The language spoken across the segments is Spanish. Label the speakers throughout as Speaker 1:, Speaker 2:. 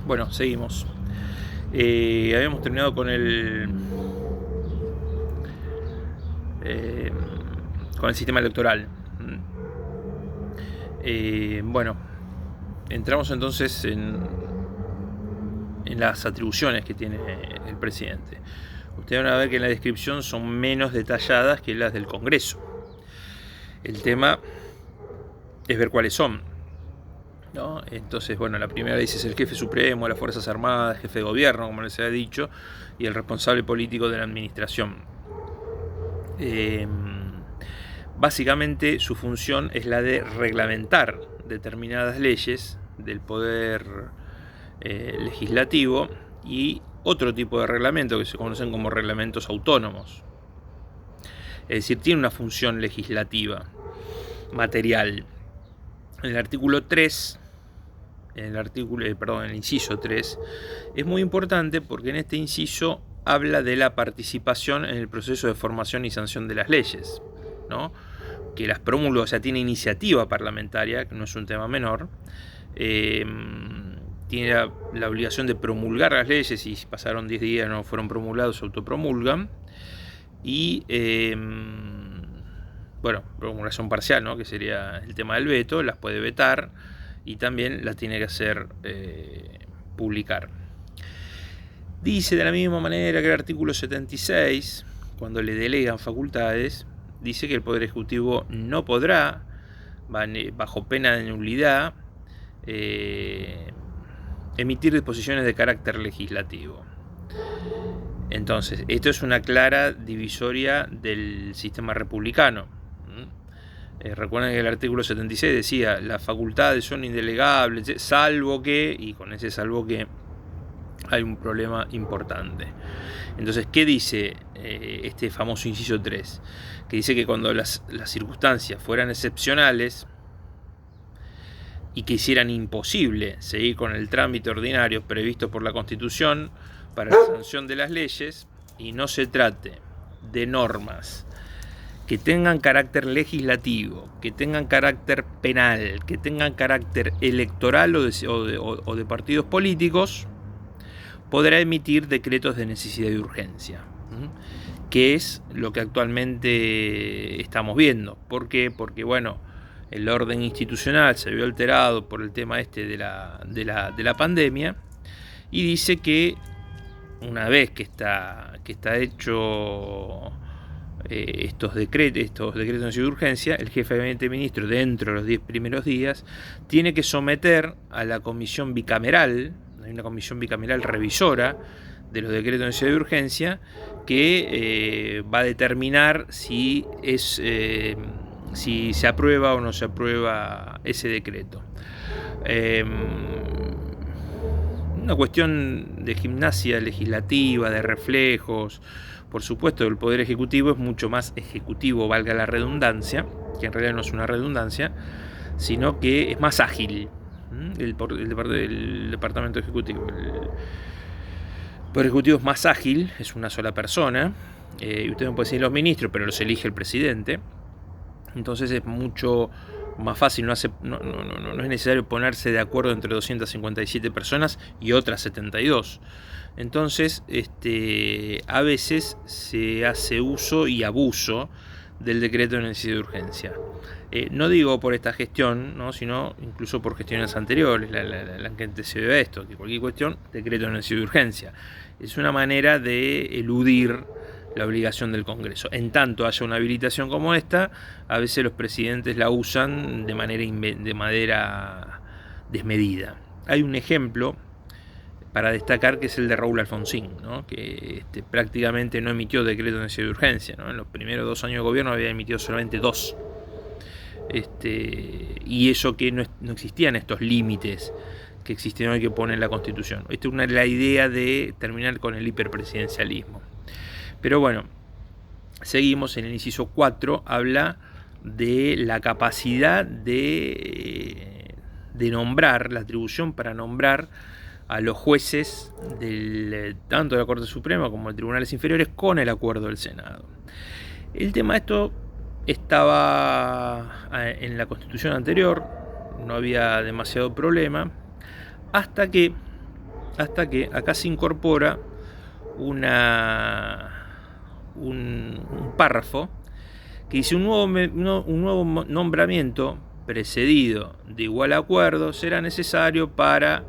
Speaker 1: Bueno, seguimos. Habíamos terminado con el sistema electoral. Bueno, entramos entonces en las atribuciones que tiene el presidente. Ustedes van a ver que en la descripción son menos detalladas que las del Congreso. El tema es ver cuáles son, ¿no? Entonces, bueno, la primera dice es el jefe supremo de las Fuerzas Armadas, jefe de gobierno, como les había dicho, y el responsable político de la administración. Básicamente su función es la de reglamentar determinadas leyes del poder legislativo y otro tipo de reglamento que se conocen como reglamentos autónomos. Es decir, tiene una función legislativa material. En el artículo 3, en el inciso 3, es muy importante porque en este inciso habla de la participación en el proceso de formación y sanción de las leyes, ¿no? Que las promulga, o sea, tiene iniciativa parlamentaria, que no es un tema menor, tiene la obligación de promulgar las leyes, y si pasaron 10 días no fueron promulgados, se autopromulgan, y bueno, promulgación parcial, ¿no? Que sería el tema del veto, las puede vetar y también las tiene que hacer publicar. Dice de la misma manera que el artículo 76, cuando le delegan facultades, dice que el Poder Ejecutivo no podrá, bajo pena de nulidad, emitir disposiciones de carácter legislativo. Entonces, esto es una clara divisoria del sistema republicano. Recuerden que el artículo 76 decía, las facultades son indelegables, salvo que, y con ese salvo que hay un problema importante. Entonces, ¿qué dice este famoso inciso 3? Que dice que cuando las circunstancias fueran excepcionales y que hicieran imposible seguir con el trámite ordinario previsto por la Constitución para la sanción de las leyes, y no se trate de normas que tengan carácter legislativo, que tengan carácter penal, que tengan carácter electoral o de partidos políticos, podrá emitir decretos de necesidad y urgencia, que es lo que actualmente estamos viendo. ¿Por qué? Porque, bueno, el orden institucional se vio alterado por el tema de la pandemia, y dice que una vez que está hecho estos decretos de necesidad y urgencia, el jefe de gabinete de ministros, dentro de los 10 primeros días, tiene que someter a la comisión bicameral, hay una comisión bicameral revisora de los decretos de necesidad y urgencia, que va a determinar si se aprueba o no se aprueba ese decreto. Una cuestión de gimnasia legislativa, de reflejos. Por supuesto, el Poder Ejecutivo es mucho más ejecutivo, valga la redundancia, que en realidad no es una redundancia, sino que es más ágil. El Departamento Ejecutivo. El Poder Ejecutivo es más ágil, es una sola persona, y usted me puede decir los ministros, pero los elige el presidente. Entonces es mucho más fácil, no es necesario ponerse de acuerdo entre 257 personas y otras 72. Entonces, a veces se hace uso y abuso del decreto de necesidad de urgencia. No digo por esta gestión, ¿no? Sino incluso por gestiones anteriores, la que antecedió a esto, que cualquier cuestión, decreto de necesidad de urgencia. Es una manera de eludir la obligación del Congreso. En tanto haya una habilitación como esta, a veces los presidentes la usan de manera desmedida. Hay un ejemplo para destacar, que es el de Raúl Alfonsín, ¿no? Que prácticamente no emitió decreto de necesidad de urgencia, ¿no? En los primeros 2 años de gobierno había emitido solamente 2. Y eso que no existían estos límites que existen hoy que pone la Constitución. Esta es la idea de terminar con el hiperpresidencialismo. Pero bueno, seguimos en el inciso 4, habla de la capacidad de nombrar, la atribución para nombrar a los jueces tanto de la Corte Suprema como de tribunales inferiores con el acuerdo del Senado. El tema de esto estaba en la Constitución anterior, no había demasiado problema, hasta que hasta que acá se incorpora un párrafo que dice: un nuevo nombramiento precedido de igual acuerdo será necesario para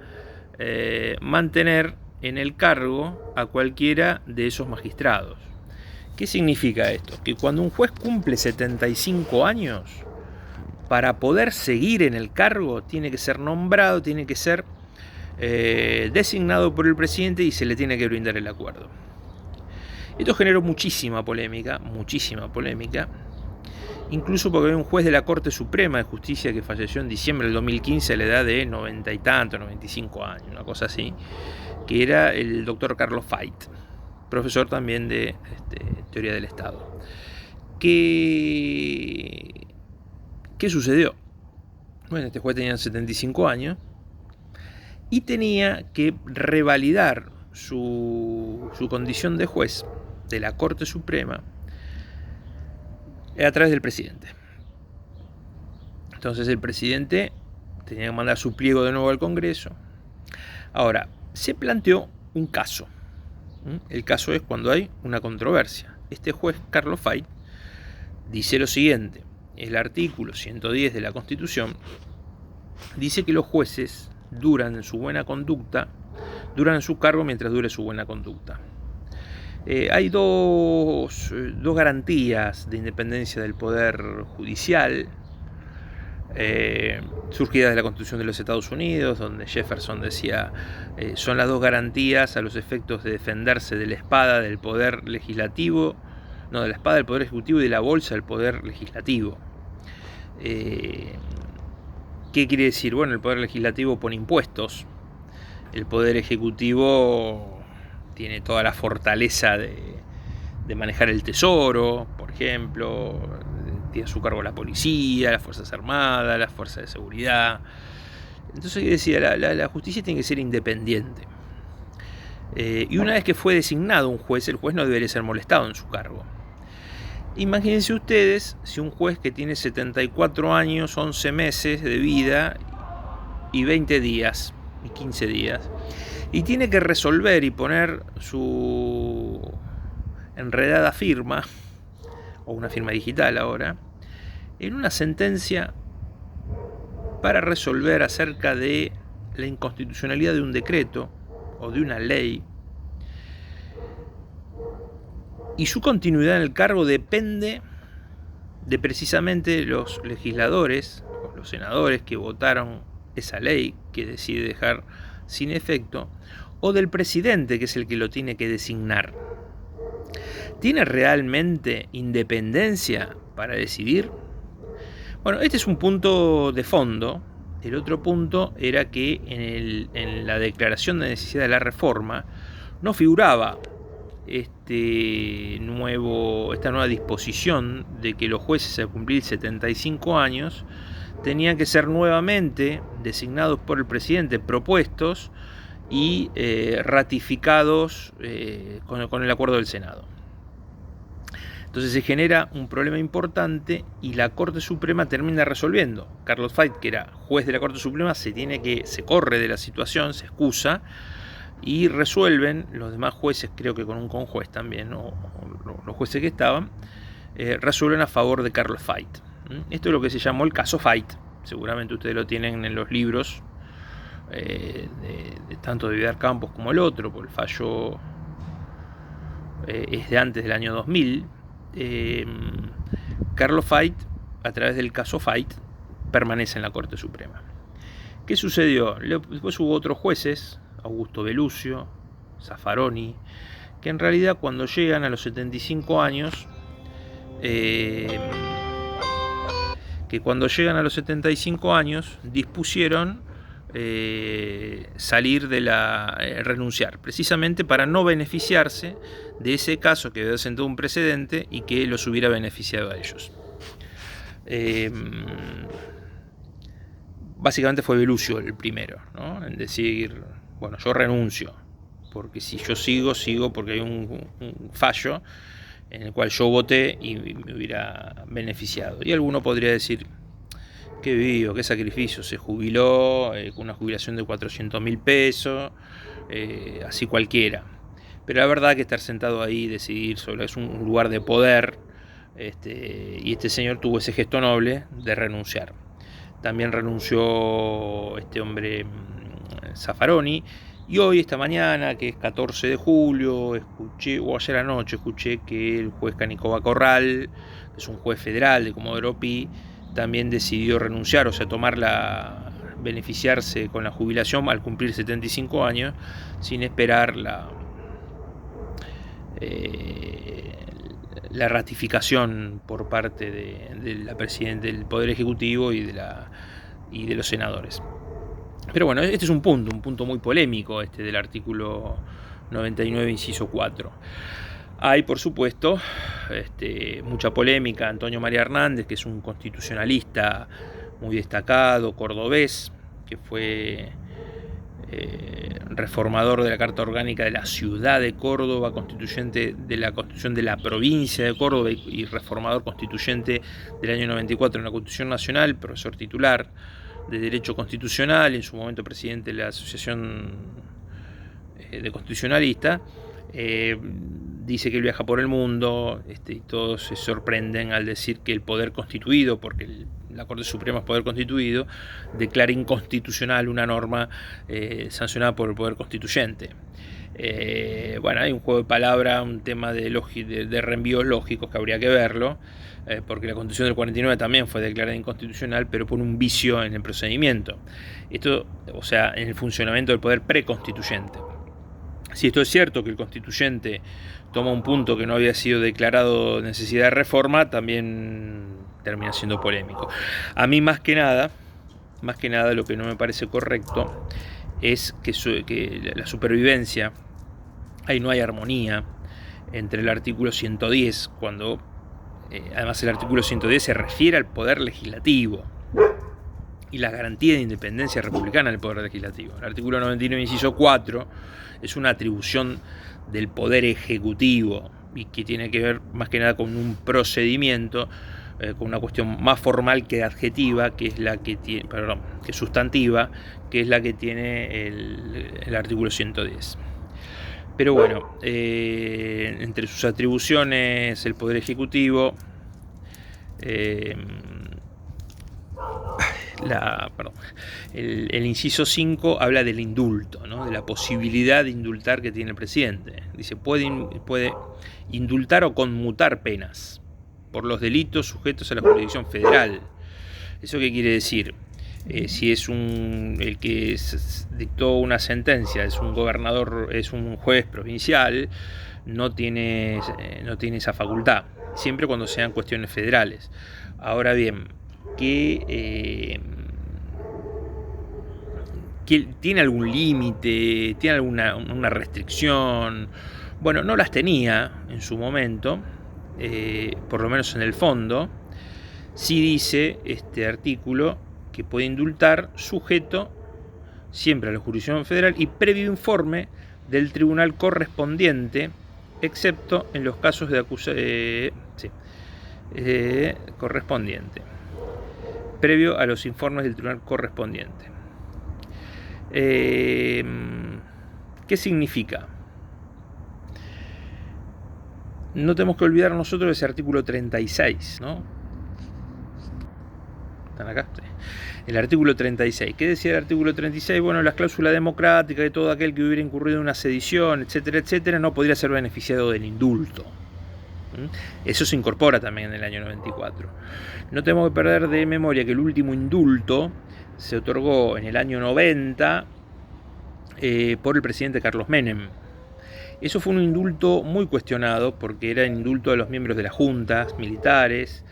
Speaker 1: mantener en el cargo a cualquiera de esos magistrados. ¿Qué significa esto? Que cuando un juez cumple 75 años, para poder seguir en el cargo, tiene que ser nombrado, tiene que ser designado por el presidente y se le tiene que brindar el acuerdo. Esto generó muchísima polémica, incluso porque había un juez de la Corte Suprema de Justicia que falleció en diciembre del 2015 a la edad de 90 y tanto, 95 años, una cosa así, que era el doctor Carlos Fait, profesor también de Teoría del Estado. ¿Qué sucedió? Bueno, este juez tenía 75 años y tenía que revalidar su condición de juez de la Corte Suprema a través del presidente. Entonces el presidente tenía que mandar su pliego de nuevo al Congreso. Ahora, se planteó un caso. El caso es cuando hay una controversia. Este juez, Carlos Fait, dice lo siguiente: el artículo 110 de la Constitución dice que los jueces duran en su cargo mientras dure su buena conducta. Hay dos garantías de independencia del poder judicial surgidas de la Constitución de los Estados Unidos, donde Jefferson decía son las dos garantías a los efectos de defenderse de la espada del poder legislativo, no, de la espada del poder ejecutivo y de la bolsa del poder legislativo. ¿Qué quiere decir? Bueno, el poder legislativo pone impuestos, el poder ejecutivo tiene toda la fortaleza de manejar el tesoro, por ejemplo, tiene a su cargo la policía, las fuerzas armadas, las fuerzas de seguridad. Entonces, ¿qué decía? La justicia tiene que ser independiente. Y una vez que fue designado un juez, el juez no debería ser molestado en su cargo. Imagínense ustedes si un juez que tiene 74 años, 11 meses de vida y 20 días y 15 días, y tiene que resolver y poner su enredada firma, o una firma digital ahora, en una sentencia para resolver acerca de la inconstitucionalidad de un decreto o de una ley, y su continuidad en el cargo depende de precisamente los legisladores, los senadores que votaron esa ley que decide dejar sin efecto, o del presidente, que es el que lo tiene que designar. ¿Tiene realmente independencia para decidir? Bueno, este es un punto de fondo. El otro punto era que en la declaración de necesidad de la reforma no figuraba esta nueva disposición de que los jueces al cumplir 75 años tenían que ser nuevamente designados por el presidente, propuestos y ratificados con el acuerdo del Senado. Entonces se genera un problema importante y la Corte Suprema termina resolviendo. Carlos Fait, que era juez de la Corte Suprema, se corre de la situación, se excusa, y resuelven los demás jueces, creo que con un conjuez también, o los jueces que estaban, resuelven a favor de Carlos Fait. Esto es lo que se llamó el caso Fait. Seguramente ustedes lo tienen en los libros, tanto de Vidal Campos como el otro, porque el fallo es de antes del año 2000. Carlos Fait, a través del caso Fait, permanece en la Corte Suprema. ¿Qué sucedió? Después hubo otros jueces, Augusto Belucio, Zaffaroni, que en realidad cuando llegan a los 75 años, dispusieron renunciar, precisamente para no beneficiarse de ese caso que había sentado un precedente y que los hubiera beneficiado a ellos. Básicamente fue Belucio el primero, ¿no?, en decir, bueno, yo renuncio, porque si yo sigo porque hay un fallo en el cual yo voté y me hubiera beneficiado. Y alguno podría decir, Qué vivo, qué sacrificio. Se jubiló con una jubilación de 400.000 pesos, así cualquiera. Pero la verdad que estar sentado ahí y decidir sobre es un lugar de poder, y este señor tuvo ese gesto noble de renunciar. También renunció este hombre Zaffaroni. Y hoy, esta mañana, que es 14 de julio, o ayer anoche, escuché que el juez Canicova Corral, que es un juez federal de Comodoro Pi, también decidió renunciar, o sea, beneficiarse con la jubilación al cumplir 75 años, sin esperar la ratificación por parte de la presidenta del Poder Ejecutivo y de los senadores. Pero bueno, este es un punto muy polémico del artículo 99, inciso 4. Hay, por supuesto, mucha polémica. Antonio María Hernández, que es un constitucionalista muy destacado, cordobés, que fue reformador de la Carta Orgánica de la Ciudad de Córdoba, constituyente de la Constitución de la Provincia de Córdoba y reformador constituyente del año 94 en la Constitución Nacional, profesor titular de Derecho Constitucional y en su momento presidente de la Asociación de Constitucionalistas. Dice que él viaja por el mundo, y todos se sorprenden al decir que el poder constituido, porque la Corte Suprema es poder constituido, declara inconstitucional una norma sancionada por el poder constituyente. Bueno, hay un juego de palabras, un tema de reenvíos lógicos que habría que verlo, porque la Constitución del 49 también fue declarada inconstitucional, pero por un vicio en el procedimiento. Esto, o sea, en el funcionamiento del poder preconstituyente. Si esto es cierto, que el constituyente toma un punto que no había sido declarado necesidad de reforma, también termina siendo polémico. A mí más que nada lo que no me parece correcto es que la supervivencia, ahí no hay armonía entre el artículo 110, cuando además el artículo 110 se refiere al poder legislativo y la garantía de independencia republicana del poder legislativo. El artículo 99, inciso 4, es una atribución del poder ejecutivo y que tiene que ver más que nada con un procedimiento, con una cuestión más formal que adjetiva, que es la que tiene, que sustantiva, que es la que tiene el artículo 110. Pero bueno, entre sus atribuciones el poder ejecutivo, el inciso 5 habla del indulto, ¿no? De la posibilidad de indultar que tiene el presidente. Dice, puede indultar o conmutar penas por los delitos sujetos a la jurisdicción federal. ¿Eso qué quiere decir? Si es el que dictó una sentencia, es un gobernador, es un juez provincial, no tiene esa facultad, siempre cuando sean cuestiones federales. Ahora bien, que tiene algún límite, tiene una restricción. Bueno, no las tenía en su momento, por lo menos en el fondo. Sí dice este artículo que puede indultar sujeto siempre a la jurisdicción federal y previo informe del tribunal correspondiente, excepto en los casos de correspondiente, previo a los informes del tribunal correspondiente. ¿Qué significa? No tenemos que olvidar nosotros ese artículo 36, ¿no? ¿Están acá? Sí. El artículo 36. ¿Qué decía el artículo 36? Bueno, las cláusulas democráticas de todo aquel que hubiera incurrido en una sedición, etcétera, etcétera, no podría ser beneficiado del indulto. Eso se incorpora también en el año 94. No tenemos que perder de memoria que el último indulto se otorgó en el año 90 por el presidente Carlos Menem. Eso fue un indulto muy cuestionado porque era indulto de los miembros de las juntas militares,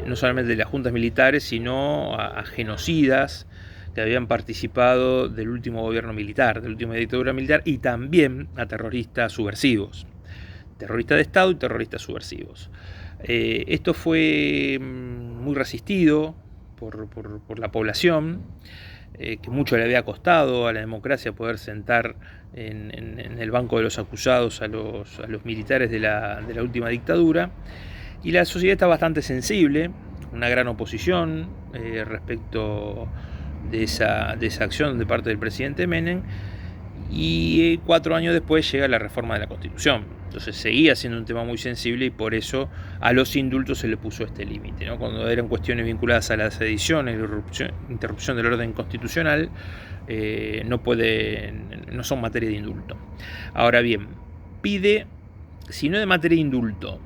Speaker 1: no solamente de las juntas militares, sino a genocidas que habían participado del último gobierno militar, de la última dictadura militar, y también a terroristas subversivos, terroristas de Estado y terroristas subversivos. Esto fue muy resistido por la población, que mucho le había costado a la democracia poder sentar en el banco de los acusados a los militares de la última dictadura, y la sociedad está bastante sensible una gran oposición respecto de esa acción de parte del presidente Menem, y 4 años después llega la reforma de la Constitución. Entonces seguía siendo un tema muy sensible y por eso a los indultos se le puso este límite, ¿no? Cuando eran cuestiones vinculadas a la sedición, interrupción del orden constitucional, no son materia de indulto. Ahora bien, pide, si no es de materia de indulto,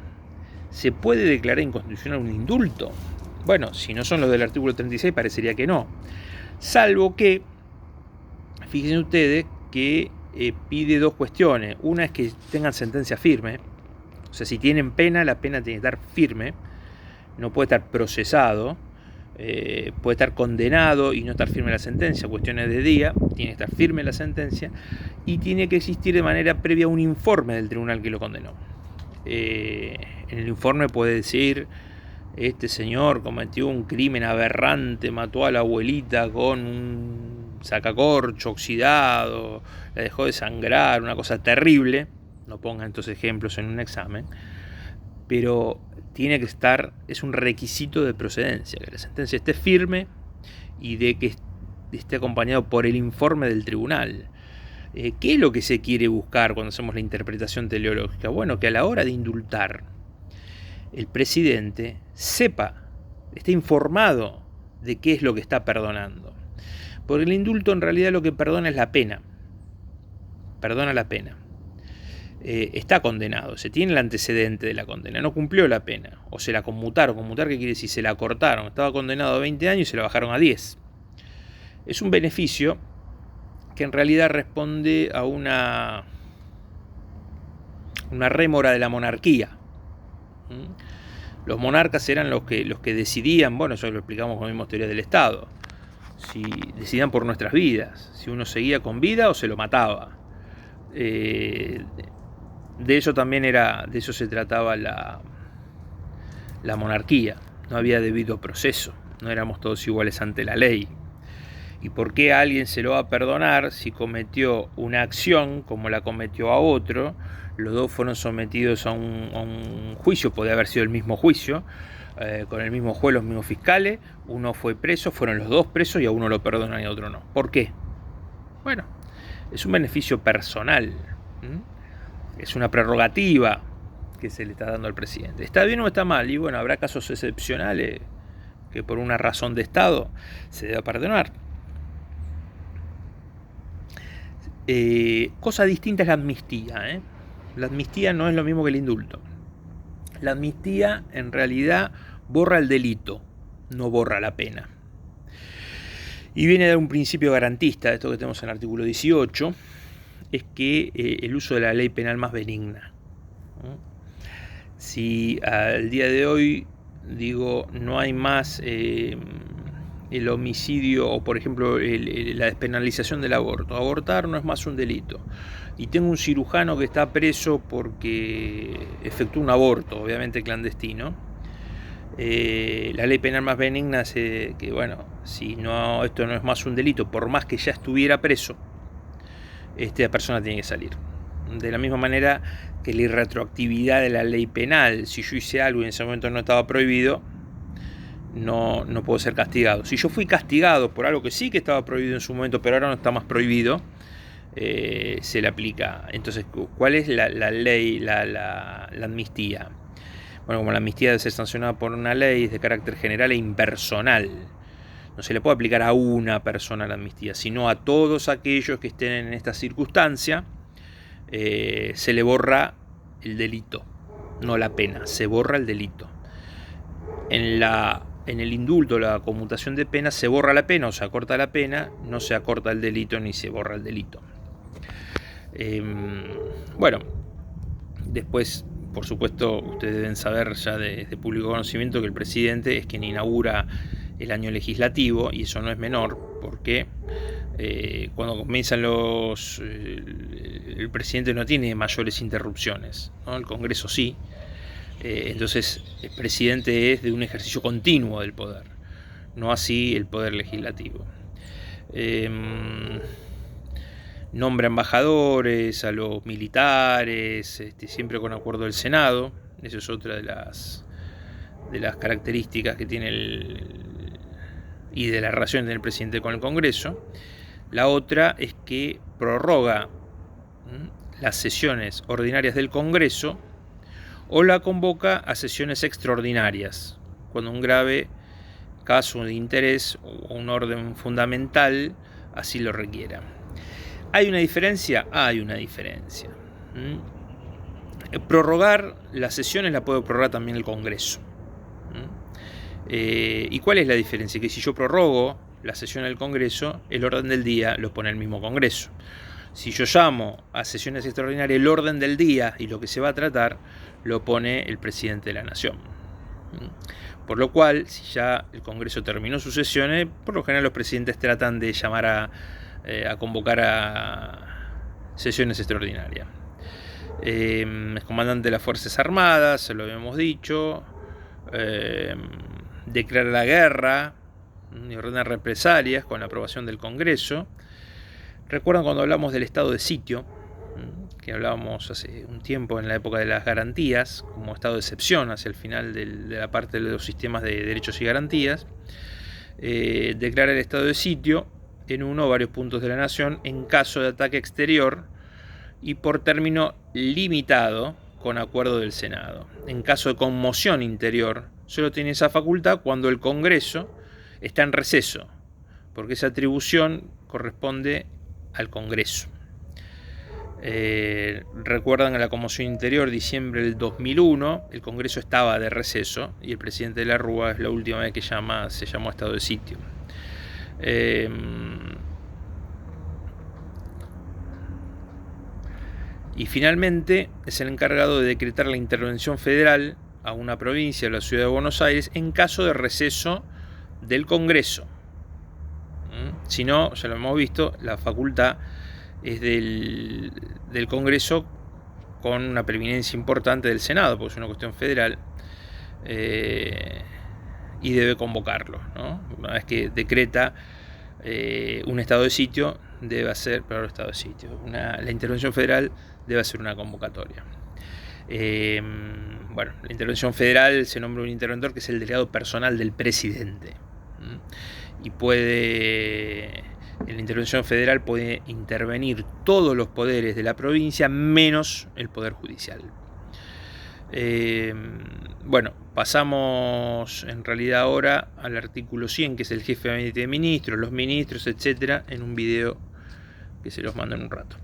Speaker 1: ¿se puede declarar inconstitucional un indulto? Bueno, si no son los del artículo 36 parecería que no, salvo que, fíjense ustedes, que pide dos cuestiones. Una es que tengan sentencia firme, o sea, si tienen pena, la pena tiene que estar firme, no puede estar procesado, puede estar condenado y no estar firme la sentencia, cuestiones de día, tiene que estar firme la sentencia y tiene que existir de manera previa un informe del tribunal que lo condenó. En el informe puede decir: este señor cometió un crimen aberrante, mató a la abuelita con un sacacorcho oxidado, la dejó de sangrar, una cosa terrible. No pongan estos ejemplos en un examen, pero tiene que estar, es un requisito de procedencia, que la sentencia esté firme y de que esté acompañado por el informe del tribunal. ¿Qué es lo que se quiere buscar cuando hacemos la interpretación teleológica? Bueno, que a la hora de indultar, el presidente sepa, esté informado de qué es lo que está perdonando. Porque el indulto en realidad lo que perdona es la pena. Perdona la pena. Está condenado, se tiene el antecedente de la condena, no cumplió la pena, o se la conmutaron. ¿Conmutar qué quiere decir? Se la cortaron. Estaba condenado a 20 años y se la bajaron a 10. Es un beneficio que en realidad responde a una rémora de la monarquía. Los monarcas eran los que decidían, bueno, eso lo explicamos con la misma teoría del Estado, si decidían por nuestras vidas, si uno seguía con vida o se lo mataba. De eso también de eso se trataba la monarquía. No había debido proceso, no éramos todos iguales ante la ley. ¿Y por qué a alguien se lo va a perdonar si cometió una acción como la cometió a otro? Los dos fueron sometidos a un juicio, podía haber sido el mismo juicio, con el mismo juez, los mismos fiscales. Uno fue preso, fueron los dos presos y a uno lo perdonan y a otro no. ¿Por qué? Bueno, es un beneficio personal, es una prerrogativa que se le está dando al presidente. ¿Está bien o está mal? Y bueno, habrá casos excepcionales que por una razón de Estado se deba perdonar. Cosa distinta es la amnistía. La amnistía no es lo mismo que el indulto. La amnistía en realidad borra el delito, no borra la pena. Y viene de un principio garantista, esto que tenemos en el artículo 18, es que el uso de la ley penal más benigna. Si al día de hoy, no hay más el homicidio o, por ejemplo, la despenalización del aborto. Abortar no es más un delito. Y tengo un cirujano que está preso porque efectuó un aborto, obviamente clandestino. La ley penal más benigna hace que, bueno, si no, esto no es más un delito, por más que ya estuviera preso, esta persona tiene que salir. De la misma manera que la irretroactividad de la ley penal, si yo hice algo y en ese momento no estaba prohibido, no puedo ser castigado. Si yo fui castigado por algo que sí que estaba prohibido en su momento, pero ahora no está más prohibido, se le aplica. Entonces, ¿cuál es la ley, la amnistía? Bueno, como la amnistía debe ser sancionada por una ley, es de carácter general e impersonal. No se le puede aplicar a una persona la amnistía, sino a todos aquellos que estén en esta circunstancia. Se le borra el delito, no la pena, se borra el delito. En el indulto, la conmutación de pena, se borra la pena o se acorta la pena, no se acorta el delito ni se borra el delito. Bueno, después, por supuesto, ustedes deben saber ya de público conocimiento que el presidente es quien inaugura el año legislativo, y eso no es menor, porque cuando comienzan el presidente no tiene mayores interrupciones, ¿no? El Congreso sí. Entonces el presidente es de un ejercicio continuo del poder, no así el poder legislativo. Nombra embajadores, a los militares, siempre con acuerdo del Senado. Eso es otra de de las características que tiene y de la relación del presidente con el Congreso. La otra es que prorroga las sesiones ordinarias del Congreso o la convoca a sesiones extraordinarias, cuando un grave caso de interés o un orden fundamental así lo requiera. ¿Hay una diferencia? Hay una diferencia. Prorrogar las sesiones la puede prorrogar también el Congreso. ¿Y cuál es la diferencia? Que si yo prorrogo la sesión del Congreso, el orden del día lo pone el mismo Congreso. Si yo llamo a sesiones extraordinarias, el orden del día y lo que se va a tratar lo pone el presidente de la Nación. Por lo cual, si ya el Congreso terminó sus sesiones, por lo general los presidentes tratan de llamar a convocar a sesiones extraordinarias. El comandante de las Fuerzas Armadas, se lo habíamos dicho, declara la guerra y ordena represalias con la aprobación del Congreso. ¿Recuerdan cuando hablamos del estado de sitio? Que hablábamos hace un tiempo en la época de las garantías, como estado de excepción hacia el final de la parte de los sistemas de derechos y garantías. Declara el estado de sitio en uno o varios puntos de la nación en caso de ataque exterior y por término limitado con acuerdo del Senado. En caso de conmoción interior, solo tiene esa facultad cuando el Congreso está en receso, porque esa atribución corresponde al Congreso. Recuerdan que la conmoción interior, diciembre del 2001, el Congreso estaba de receso y el presidente de la Rúa es la última vez que se llamó estado de sitio. Y finalmente es el encargado de decretar la intervención federal a una provincia de la ciudad de Buenos Aires en caso de receso del Congreso. Si no, ya lo hemos visto, la facultad es del Congreso con una preeminencia importante del Senado, porque es una cuestión federal, y debe convocarlo, ¿no? Una vez que decreta un estado de sitio, debe hacer, pero estado de sitio, la intervención federal debe hacer una convocatoria. Bueno, la intervención federal se nombra un interventor que es el delegado personal del presidente. Y en la intervención federal puede intervenir todos los poderes de la provincia menos el poder judicial. Bueno, pasamos en realidad ahora al artículo 100, que es el jefe de gabinete de ministros, los ministros, etcétera, en un video que se los mando en un rato.